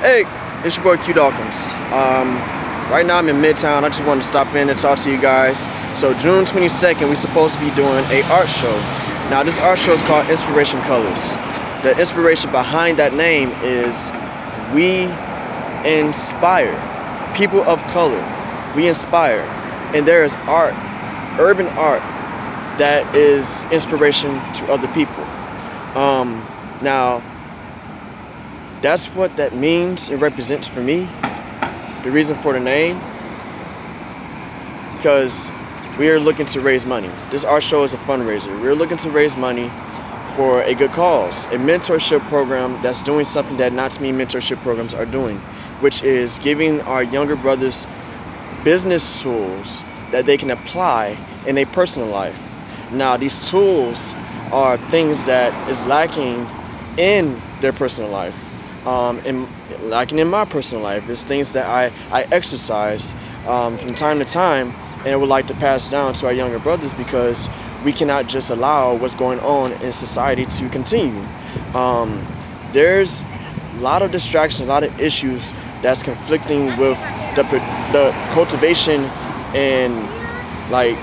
Hey, it's your boy Q Dawkins. Right now I'm in Midtown. I just wanted to stop in and talk to you guys. So June 22nd, we're supposed to be doing an art show. Now this art show is called Inspiration Colors. The inspiration behind that name is we inspire people of color. We inspire. And there is art, urban art, that is inspiration to other people. Now, that's what that means and represents for me. The reason for the name, because we are looking to raise money. This art show is a fundraiser. We're looking to raise money for a good cause, a mentorship program that's doing something that not too many mentorship programs are doing, which is giving our younger brothers business tools that they can apply in their personal life. Now, these tools are things that is lacking in their personal life. Lacking in my personal life is things that I exercise from time to time, and would like to pass down to our younger brothers, because we cannot just allow what's going on in society to continue. There's a lot of distractions, a lot of issues that's conflicting with the cultivation and like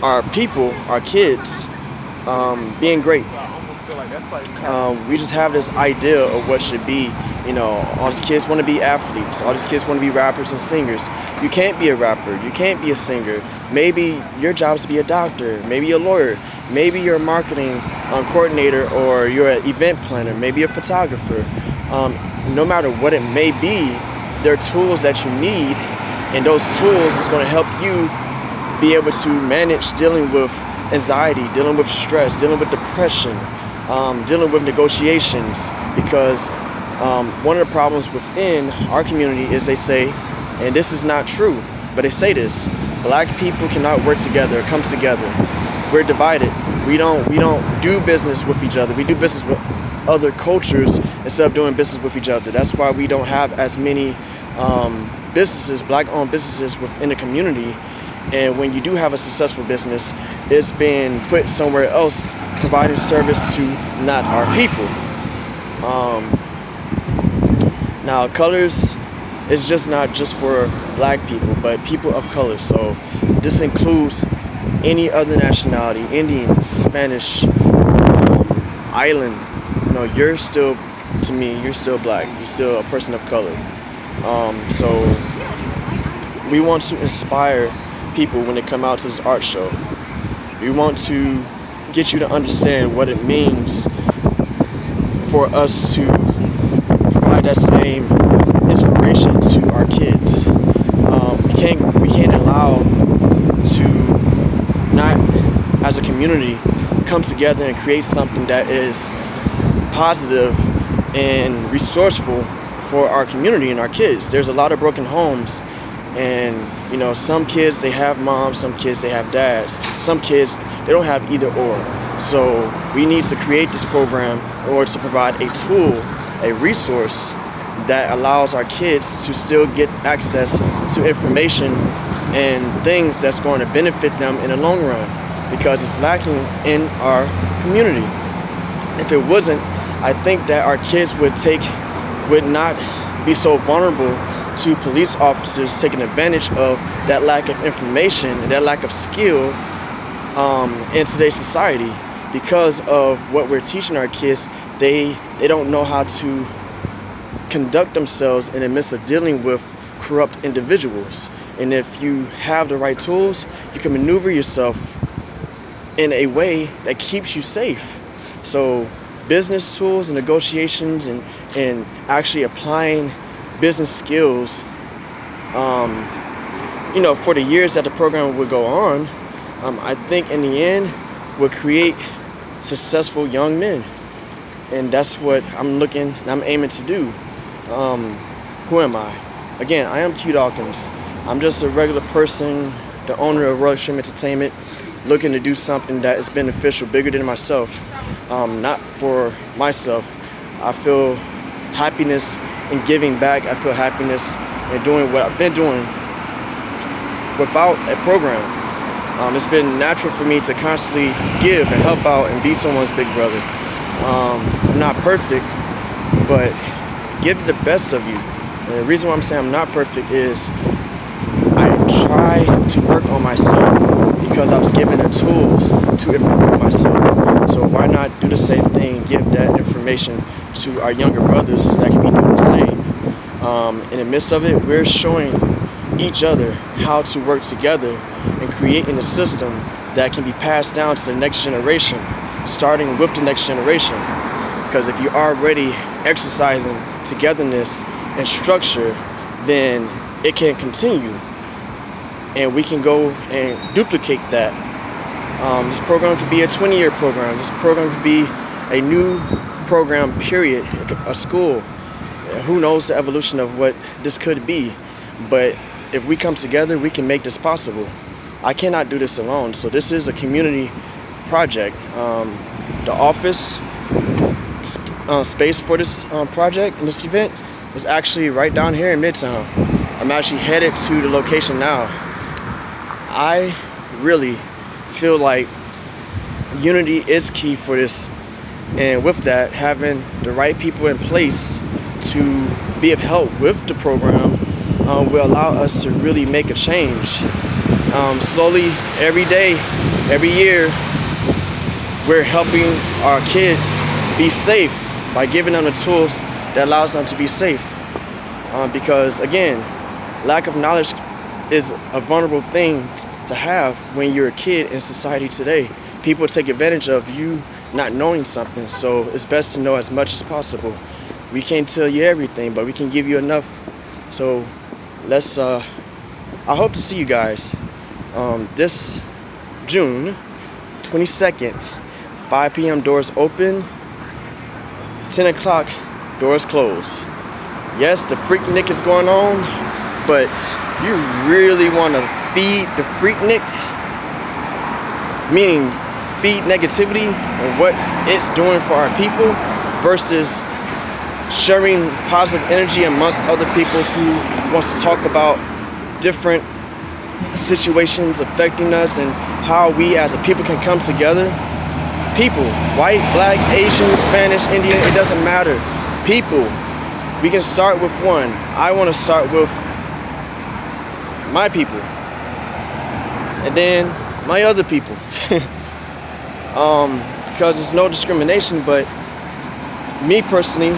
our people, our kids being great. We just have this idea of what should be. You know, all these kids want to be athletes. All these kids want to be rappers and singers. You can't be a rapper. You can't be a singer. Maybe your job is to be a doctor. Maybe a lawyer. Maybe you're a marketing coordinator, or you're an event planner. Maybe a photographer. No matter what it may be, there are tools that you need, and those tools is going to help you be able to manage dealing with anxiety, dealing with stress, dealing with depression, dealing with negotiations. Because one of the problems within our community is they say, and this is not true, but they say this: black people cannot work together, come together. We're divided. We don't do business with each other. We do business with other cultures instead of doing business with each other. That's why we don't have as many businesses, black-owned businesses within the community. And when you do have a successful business, it's been put somewhere else, providing service to not our people. Now, colors is just not just for black people, but people of color. So this includes any other nationality: Indian, Spanish, island. You know, you're still, to me, you're still black. You're still a person of color. So we want to inspire people when they come out to this art show. We want to get you to understand what it means for us to provide that same inspiration to our kids. We can't allow to not, as a community, come together and create something that is positive and resourceful for our community and our kids. There's a lot of broken homes, and you know, some kids, they have moms, some kids, they have dads, some kids, they don't have either or. So we need to create this program in order to provide a tool, a resource that allows our kids to still get access to information and things that's going to benefit them in the long run, because it's lacking in our community. If it wasn't, I think that our kids would not be so vulnerable to police officers taking advantage of that lack of information and that lack of skill in today's society. Because of what we're teaching our kids, they don't know how to conduct themselves in the midst of dealing with corrupt individuals. And if you have the right tools, you can maneuver yourself in a way that keeps you safe. So business tools and negotiations and actually applying business skills, you know, for the years that the program would go on, I think in the end will create successful young men. And that's what I'm aiming to do. Who am I? Again, I am Q Dawkins. I'm just a regular person, the owner of Royal Stream Entertainment, looking to do something that is beneficial, bigger than myself. Not for myself. I feel happiness in giving back. I feel happiness in doing what I've been doing without a program. It's been natural for me to constantly give and help out and be someone's big brother. I'm not perfect, but give the best of you. And the reason why I'm saying I'm not perfect is I try to work on myself because I was given the tools to improve myself. So why not do the same thing, give that information to our younger brothers that can be doing the same. In the midst of it, we're showing each other how to work together and creating a system that can be passed down to the next generation, starting with the next generation. Because if you're already exercising togetherness and structure, then it can continue and we can go and duplicate that. This program could be a 20-year program. This program could be a new program, period, a school. Who knows the evolution of what this could be, but if we come together, we can make this possible. I cannot do this alone, so this is a community project. The office space for this project and this event is actually right down here in Midtown. I'm actually headed to the location now. I really feel like unity is key for this, and with that, having the right people in place to be of help with the program will allow us to really make a change. Slowly, every day, every year, we're helping our kids be safe by giving them the tools that allows them to be safe. Because again, lack of knowledge is a vulnerable thing to have when you're a kid in society today. People take advantage of you not knowing something, so it's best to know as much as possible. We can't tell you everything, but we can give you enough. So let's, I hope to see you guys this June 22nd, 5 p.m. doors open, 10 o'clock doors close. Yes, the Freaknik is going on, but you really want to feed the Freaknik, meaning feed negativity and what it's doing for our people versus sharing positive energy amongst other people who wants to talk about different situations affecting us and how we as a people can come together. People, white, black, Asian, Spanish, Indian, it doesn't matter. People, we can start with one. I want to start with my people and then my other people. Because there's no discrimination, but me personally,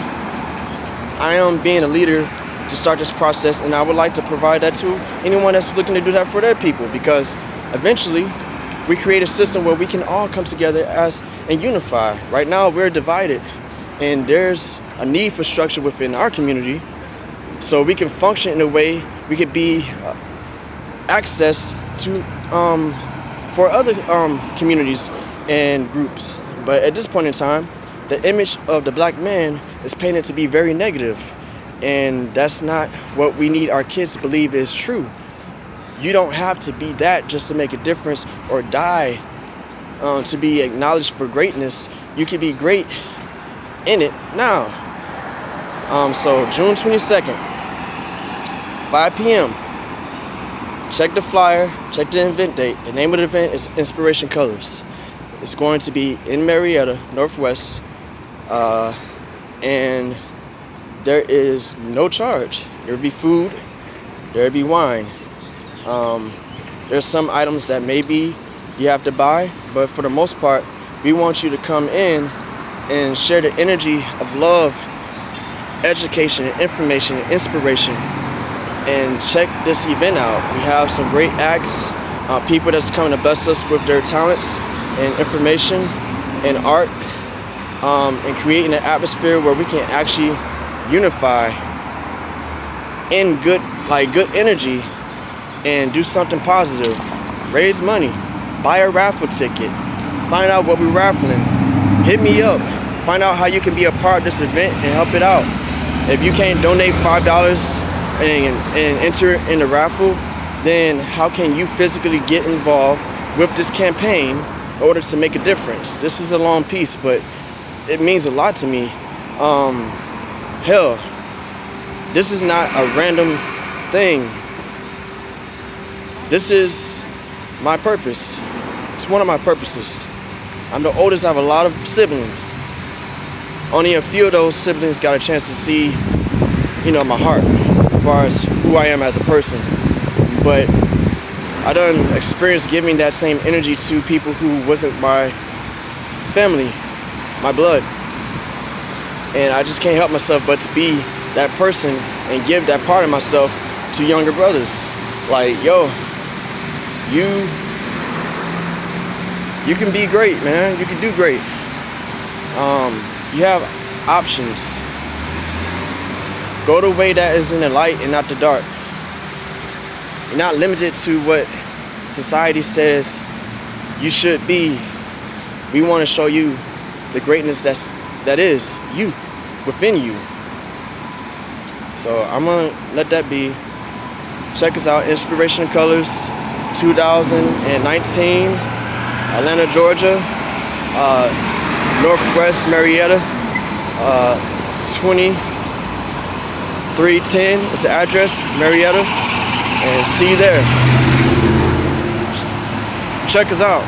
I am being a leader to start this process, and I would like to provide that to anyone that's looking to do that for their people, because eventually we create a system where we can all come together and unify. Right now we're divided, and there's a need for structure within our community so we can function in a way we could be access to for other communities and groups. But at this point in time, the image of the black man is painted to be very negative, and that's not what we need our kids to believe is true. You don't have to be that just to make a difference or die to be acknowledged for greatness. You can be great in it now. So June 22nd, 5 p.m. Check the flyer, check the event date. The name of the event is Inspiration Colors. It's going to be in Merrieta, Northwest, and there is no charge. There will be food, there will be wine. There's some items that maybe you have to buy, but for the most part, we want you to come in and share the energy of love, education, and information, and inspiration, and check this event out. We have some great acts, people that's coming to bless us with their talents and information and art, and creating an atmosphere where we can actually unify in good energy and do something positive. Raise money, buy a raffle ticket, find out what we're raffling, hit me up, find out how you can be a part of this event and help it out. If you can't donate $5 and enter in the raffle, then how can you physically get involved with this campaign in order to make a difference? This is a long piece, but it means a lot to me. Hell, this is not a random thing. This is my purpose. It's one of my purposes. I'm the oldest. I have a lot of siblings. Only a few of those siblings got a chance to see my heart as far as who I am as a person. But I done experienced giving that same energy to people who wasn't my family, my blood. And I just can't help myself but to be that person and give that part of myself to younger brothers. Like, yo, you can be great, man. You can do great. You have options. Go the way that is in the light and not the dark. You're not limited to what society says you should be. We want to show you the greatness that is you, within you. So I'm gonna let that be. Check us out, Inspiration Colors 2019, Atlanta, Georgia, Northwest Merrieta, 2310 is the address, Merrieta, and see you there. Check us out.